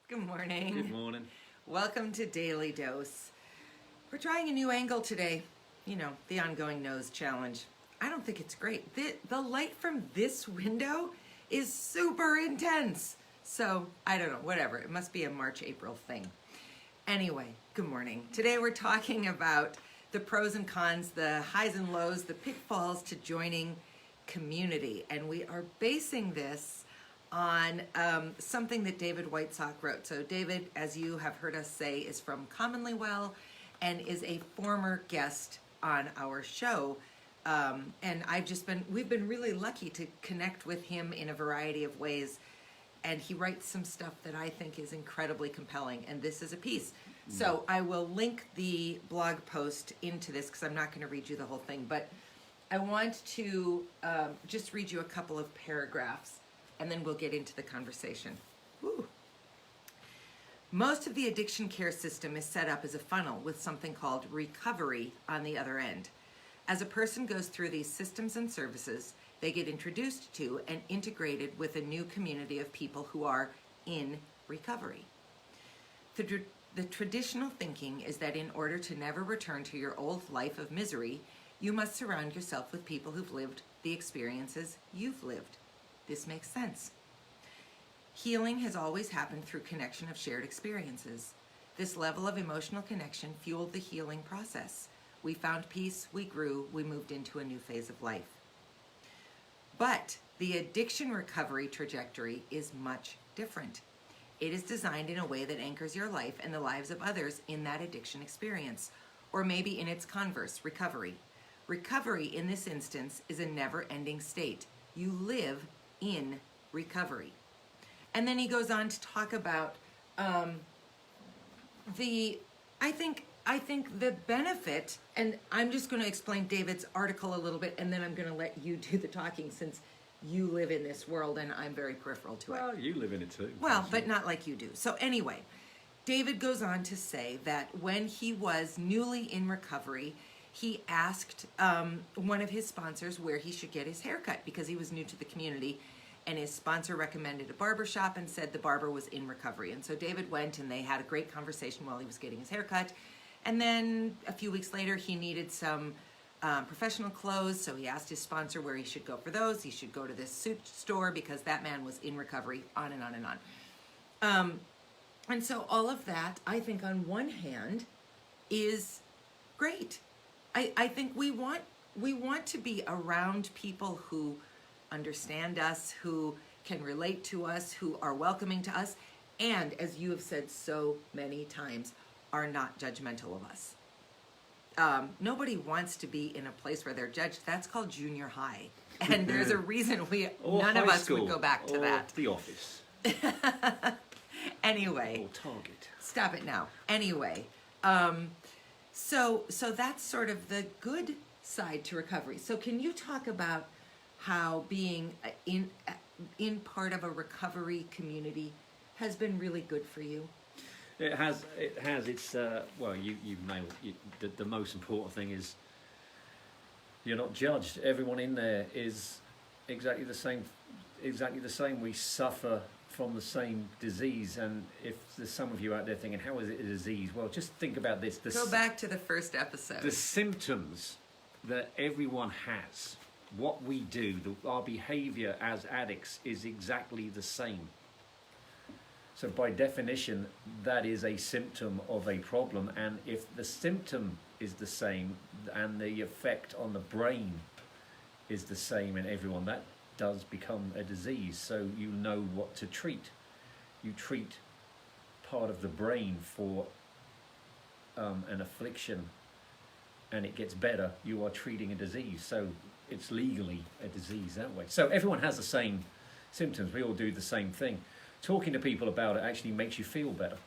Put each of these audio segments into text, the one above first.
Good morning. Good morning. Welcome to Daily Dose. We're trying a new angle today. You know, the ongoing nose challenge. I don't think it's great. The light from this window is super intense. So, I don't know, whatever. It must be a March, April thing. Anyway, good morning. Today we're talking about the pros and cons, the highs and lows, the pitfalls to joining community. And we are basing this on something that David Whitesock wrote. So David, as you have heard us say, is from Commonly Well and is a former guest on our show. And we've been really lucky to connect with him in a variety of ways. And he writes some stuff that I think is incredibly compelling. And this is a piece. So I will link the blog post into this because I'm not going to read you the whole thing. But I want to just read you a couple of paragraphs and then we'll get into the conversation. Woo. Most of the addiction care system is set up as a funnel with something called recovery on the other end. As a person goes through these systems and services, they get introduced to and integrated with a new community of people who are in recovery. The traditional thinking is that in order to never return to your old life of misery, you must surround yourself with people who've lived the experiences you've lived. This makes sense. Healing has always happened through connection of shared experiences. This level of emotional connection fueled the healing process. We found peace, we grew, we moved into a new phase of life. But the addiction recovery trajectory is much different. It is designed in a way that anchors your life and the lives of others in that addiction experience, or maybe in its converse, recovery. Recovery in this instance is a never-ending state. You live in recovery. And then he goes on to talk about I think the benefit, and I'm just going to explain David's article a little bit, and then I'm going to let you do the talking since you live in this world and I'm very peripheral to it. Well, you live in it too. Well, but not like you do. So anyway, David goes on to say that when he was newly in recovery, he asked one of his sponsors where he should get his haircut because he was new to the community, and his sponsor recommended a barbershop and said the barber was in recovery. And so David went and they had a great conversation while he was getting his haircut. And then a few weeks later, he needed some professional clothes, so he asked his sponsor where he should go for those. He should go to this suit store because that man was in recovery, on and on and on. And so all of that, I think on one hand, is great. I think we want to be around people who understand us, who can relate to us, who are welcoming to us, and as you have said so many times, are not judgmental of us. Nobody wants to be in a place where they're judged. That's called junior high. And there's a reason none of us would go back to that. The office. Anyway. Or Target. Stop it now. Anyway. So that's sort of the good side to recovery. So can you talk about how being in part of a recovery community has been really good for you? It has. It's well, you've nailed it. The most important thing is you're not judged. Everyone in there is exactly the same. We suffer from the same disease, and if there's some of you out there thinking, how is it a disease? Well, just think about this. Go back to the first episode. The symptoms that everyone has, what we do, our behavior as addicts is exactly the same. So by definition, that is a symptom of a problem, and if the symptom is the same and the effect on the brain is the same in everyone, that does become a disease. So you know what to treat. You treat part of the brain for an affliction and it gets better, you are treating a disease. So it's legally a disease that way. So everyone has the same symptoms. We all do the same thing. Talking to people about it actually makes you feel better.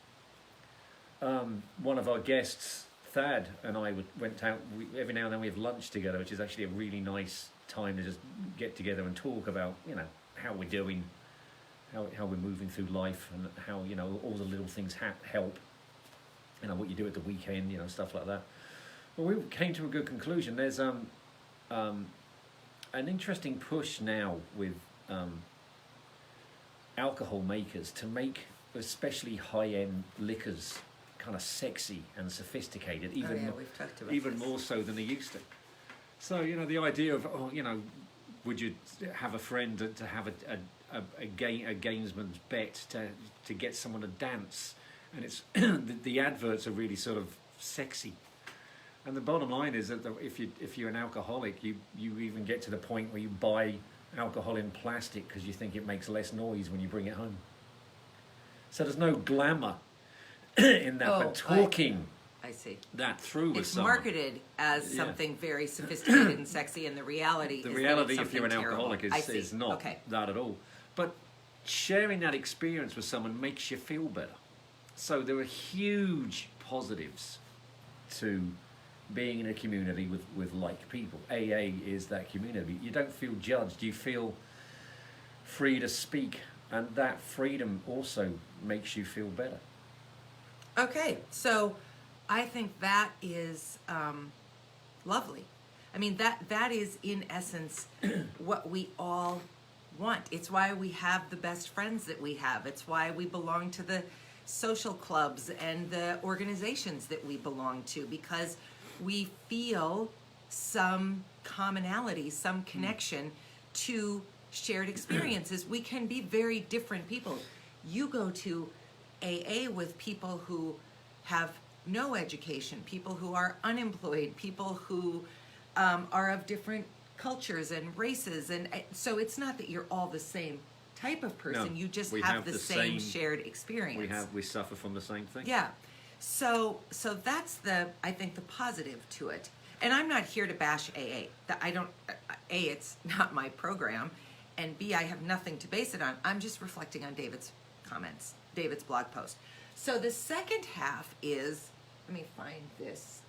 One of our guests, Thad, and I went out, every now and then we have lunch together, which is actually a really nice time to just get together and talk about, how we're doing, how we're moving through life, and how, all the little things help, what you do at the weekend, stuff like that. Well, we came to a good conclusion. There's an interesting push now with alcohol makers to make especially high-end liquors kind of sexy and sophisticated, even we've talked about even this. more so than they used to. So, you know, the idea of, would you have a friend to have a gamesman's bet to get someone to dance? And it's the adverts are really sort of sexy. And the bottom line is that if you're an alcoholic, you even get to the point where you buy alcohol in plastic because you think it makes less noise when you bring it home. So there's no glamour in that, but talking I see. that through with It's someone. marketed as something very sophisticated and sexy, and the reality is that it's if you're an something alcoholic, terrible. is not that at all. But sharing that experience with someone makes you feel better. So there are huge positives to being in a community with like people. AA is that community. You don't feel judged. You feel free to speak, and that freedom also makes you feel better. Okay, so I think that is lovely. I mean, that is in essence what we all want. It's why we have the best friends that we have. It's why we belong to the social clubs and the organizations that we belong to, because we feel some commonality, some connection to shared experiences. We can be very different people. You go to AA with people who have no education, people who are unemployed, people who are of different cultures and races, and so it's not that you're all the same type of person. No, you just we have the same shared experience. We suffer from the same thing. Yeah. So that's I think the positive to it. And I'm not here to bash AA. It's not my program, and B, I have nothing to base it on. I'm just reflecting on David's comments, David's blog post. So the second half is, let me find this.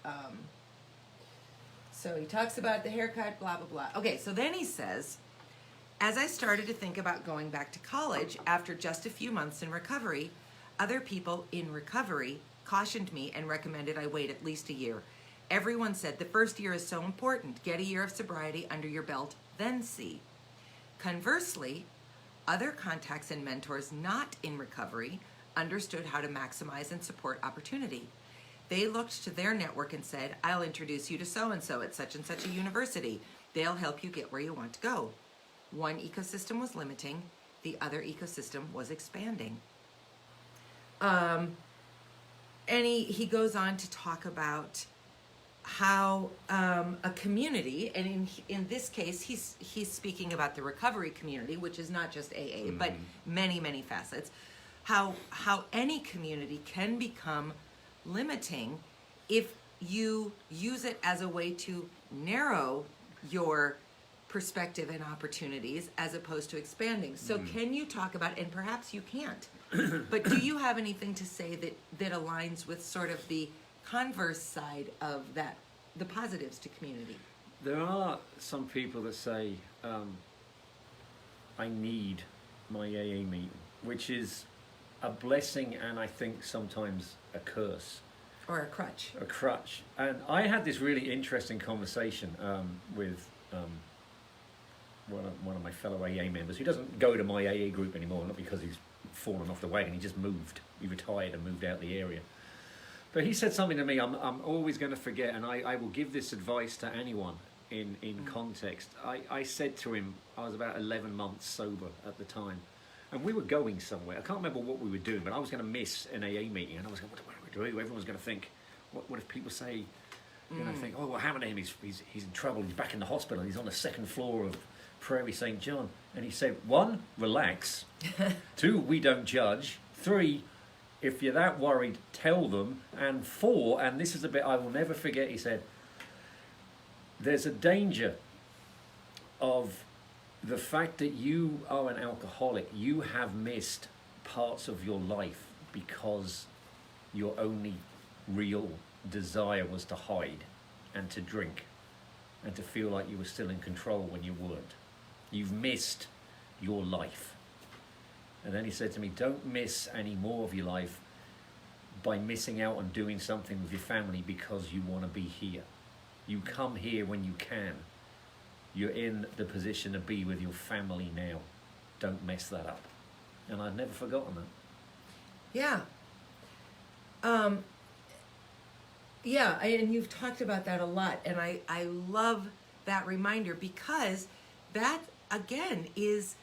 So he talks about the haircut, blah, blah, blah. Okay, so then he says, as I started to think about going back to college after just a few months in recovery, other people in recovery cautioned me and recommended I wait at least a year. Everyone said the first year is so important. Get a year of sobriety under your belt, then see. Conversely, other contacts and mentors not in recovery understood how to maximize and support opportunity. They looked to their network and said, I'll introduce you to so-and-so at such and such a university. They'll help you get where you want to go. One ecosystem was limiting, the other ecosystem was expanding. And he goes on to talk about how a community, and in this case, he's speaking about the recovery community, which is not just AA, but many, many facets, how any community can become limiting if you use it as a way to narrow your perspective and opportunities as opposed to expanding. So can you talk about, and perhaps you can't, but do you have anything to say that aligns with sort of the converse side of that, the positives to community? There are some people that say, I need my AA meeting, which is a blessing and I think sometimes a curse. Or a crutch. A crutch. And I had this really interesting conversation with one of my fellow AA members who doesn't go to my AA group anymore, not because he's fallen off the wagon, he just moved. He retired and moved out the area. But he said something to me I'm always going to forget, and I will give this advice to anyone in context. I said to him, I was about 11 months sober at the time, and we were going somewhere. I can't remember what we were doing, but I was going to miss an AA meeting, and I was going, what do we do? Everyone's going to think, what if people say, think, oh, what happened to him? He's in trouble, he's back in the hospital, he's on the second floor of Prairie St. John. And he said, 1, relax. 2, we don't judge. 3, if you're that worried, tell them. And 4, and this is the bit I will never forget, he said, there's a danger of the fact that you are an alcoholic. You have missed parts of your life because your only real desire was to hide and to drink and to feel like you were still in control when you weren't. You've missed your life. And then he said to me, don't miss any more of your life by missing out on doing something with your family because you want to be here. You come here when you can. You're in the position to be with your family now. Don't mess that up. and I'd never forgotten that. Yeah. And you've talked about that a lot, and I love that reminder, because that, again, is,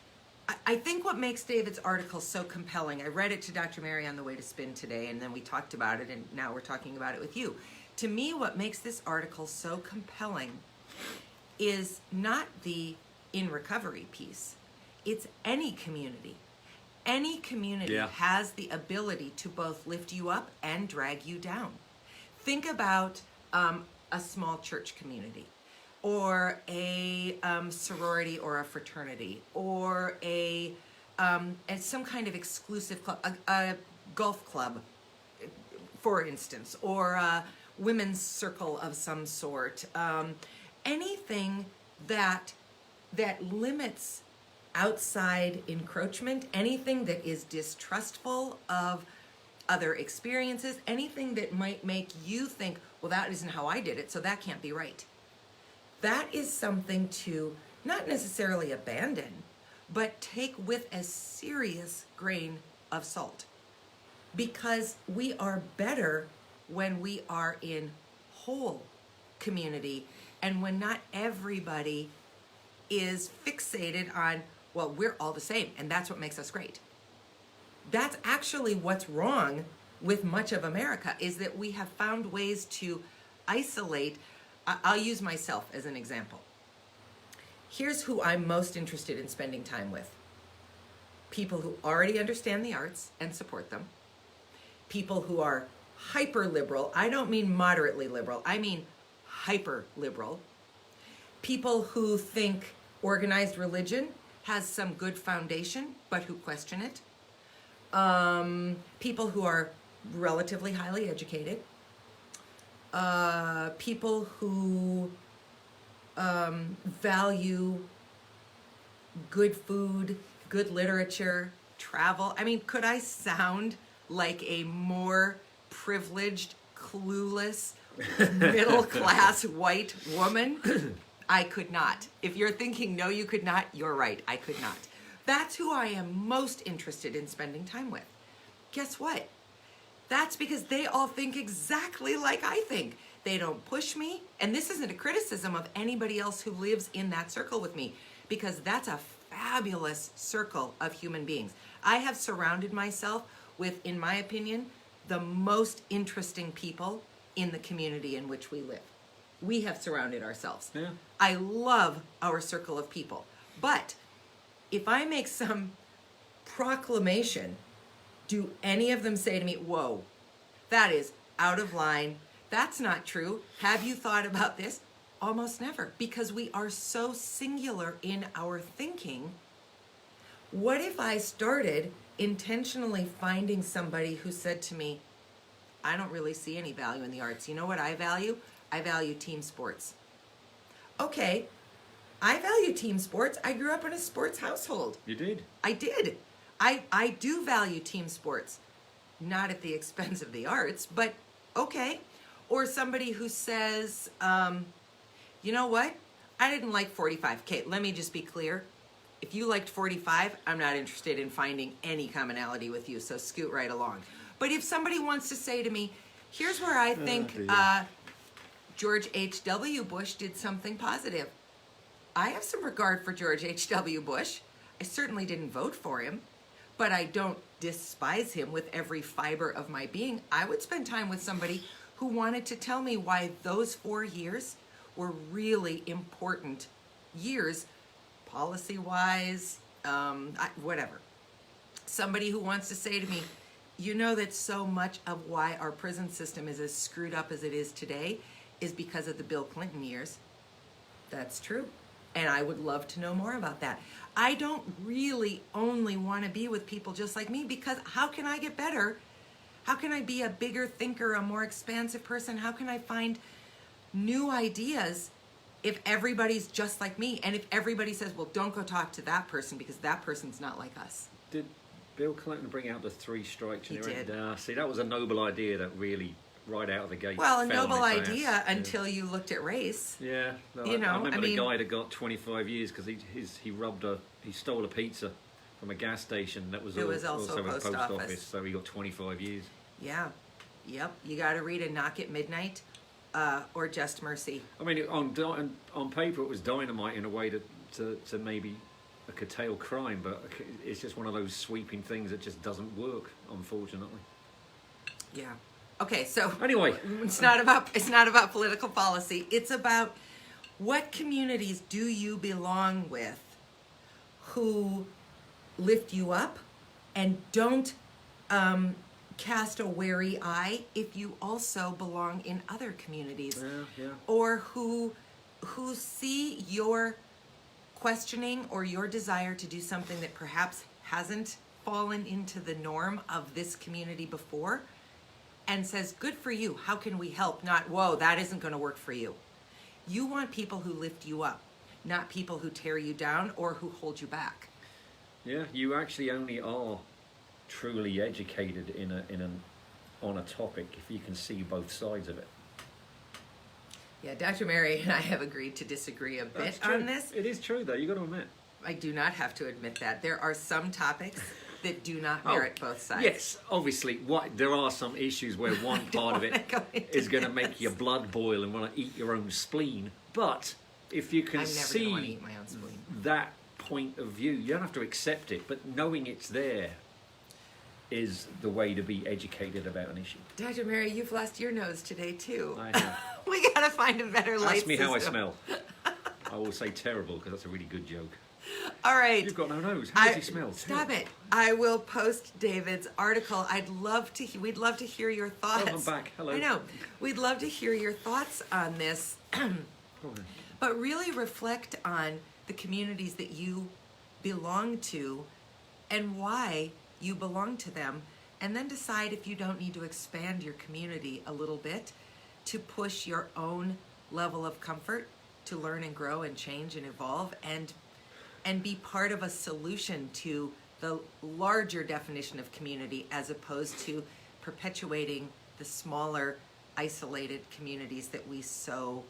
I think what makes David's article so compelling. I read it to Dr. Mary on the way to spin today, and then we talked about it, and now we're talking about it with you. To me, what makes this article so compelling is not the in recovery piece. It's any community. Any community has the ability to both lift you up and drag you down. Think about a small church community, or a sorority or a fraternity, or and some kind of exclusive club, a golf club, for instance, or a women's circle of some sort. Anything that limits outside encroachment, anything that is distrustful of other experiences, anything that might make you think, well, that isn't how I did it, so that can't be right. That is something to not necessarily abandon, but take with a serious grain of salt. Because we are better when we are in whole community, and when not everybody is fixated on, well, we're all the same, and that's what makes us great. That's actually what's wrong with much of America, is that we have found ways to isolate. I'll use myself as an example. Here's who I'm most interested in spending time with. People who already understand the arts and support them. People who are hyper liberal. I don't mean moderately liberal. I mean hyper liberal. People who think organized religion has some good foundation, but who question it. People who are relatively highly educated. People who value good food, good literature, travel. I mean, could I sound like a more privileged, clueless, middle-class white woman? I could not. If you're thinking, no, you could not, you're right, I could not. That's who I am most interested in spending time with. Guess what? That's because they all think exactly like I think. They don't push me, and this isn't a criticism of anybody else who lives in that circle with me, because that's a fabulous circle of human beings. I have surrounded myself with, in my opinion, the most interesting people in the community in which we live. We have surrounded ourselves. Yeah. I love our circle of people. But if I make some proclamation, do any of them say to me, whoa, that is out of line, that's not true, have you thought about this? Almost never, because we are so singular in our thinking. What if I started intentionally finding somebody who said to me, I don't really see any value in the arts. You know what I value? I value team sports. Okay, I value team sports. I grew up in a sports household. You did? I did. I do value team sports. Not at the expense of the arts, but okay. Or somebody who says, you know what? I didn't like 45. Okay, let me just be clear. If you liked 45, I'm not interested in finding any commonality with you, so scoot right along. But if somebody wants to say to me, here's where I think George H.W. Bush did something positive. I have some regard for George H.W. Bush. I certainly didn't vote for him, but I don't despise him with every fiber of my being. I would spend time with somebody who wanted to tell me why those 4 years were really important years, policy-wise, whatever. Somebody who wants to say to me, you know that so much of why our prison system is as screwed up as it is today is because of the Bill Clinton years. That's true. And I would love to know more about that. I don't really only want to be with people just like me, because how can I get better? How can I be a bigger thinker, a more expansive person? How can I find new ideas if everybody's just like me? And if everybody says, well, don't go talk to that person because that person's not like us. Did Bill Clinton bring out the 3 strikes? He did. See, that was a noble idea that really, right out of the gate, Well, a fell on noble its ass. idea until you looked at race. Yeah, no, You know, I remember I mean- the guy that got 25 years because he stole a pizza from a gas station that was, It was also a post office. So he got 25 years. Yeah. Yep. You got to read A Knock at Midnight or Just Mercy. I mean, on paper it was dynamite in a way to maybe curtail crime, but it's just one of those sweeping things that just doesn't work, unfortunately. Yeah. Okay, so Anyway, it's not about political policy. It's about what communities do you belong with who lift you up and don't cast a wary eye if you also belong in other communities, or who see your questioning or your desire to do something that perhaps hasn't fallen into the norm of this community before, and says, good for you, how can we help? Not, whoa, that isn't going to work for you. You want people who lift you up, not people who tear you down or who hold you back. Yeah, you actually only are truly educated on a topic if you can see both sides of it. Yeah, Dr. Mary and I have agreed to disagree a bit on this. It is true, though, you got to admit. I do not have to admit that. There are some topics that do not merit both sides. Yes, obviously, there are some issues where one part of it is going to make your blood boil and want to eat your own spleen. But if you can see that point of view, you don't have to accept it, but knowing it's there is the way to be educated about an issue. Dr. Mary, you've lost your nose today, too. I have. We got to find a better light Ask me system. how I smell. I will say terrible, because that's a really good joke. All right. You've got no nose. How does he smell? Stop it. I will post David's article. We'd love to hear your thoughts. Oh, I'm back. Hello. I know. We'd love to hear your thoughts on this. But really reflect on the communities that you belong to and why you belong to them, and then decide if you don't need to expand your community a little bit to push your own level of comfort to learn and grow and change and evolve and be part of a solution to the larger definition of community, as opposed to perpetuating the smaller, isolated communities that we so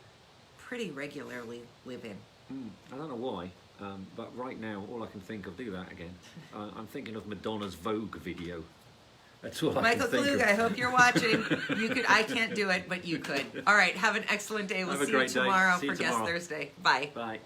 pretty regularly live in. I don't know why, but right now all I can think of, do that again, I'm thinking of Madonna's Vogue video. That's all I can think Michael Klug, of. I hope you're watching. I can't do it, but you could. All right, have an excellent day. We'll see you tomorrow for Guest Thursday. Bye. Bye.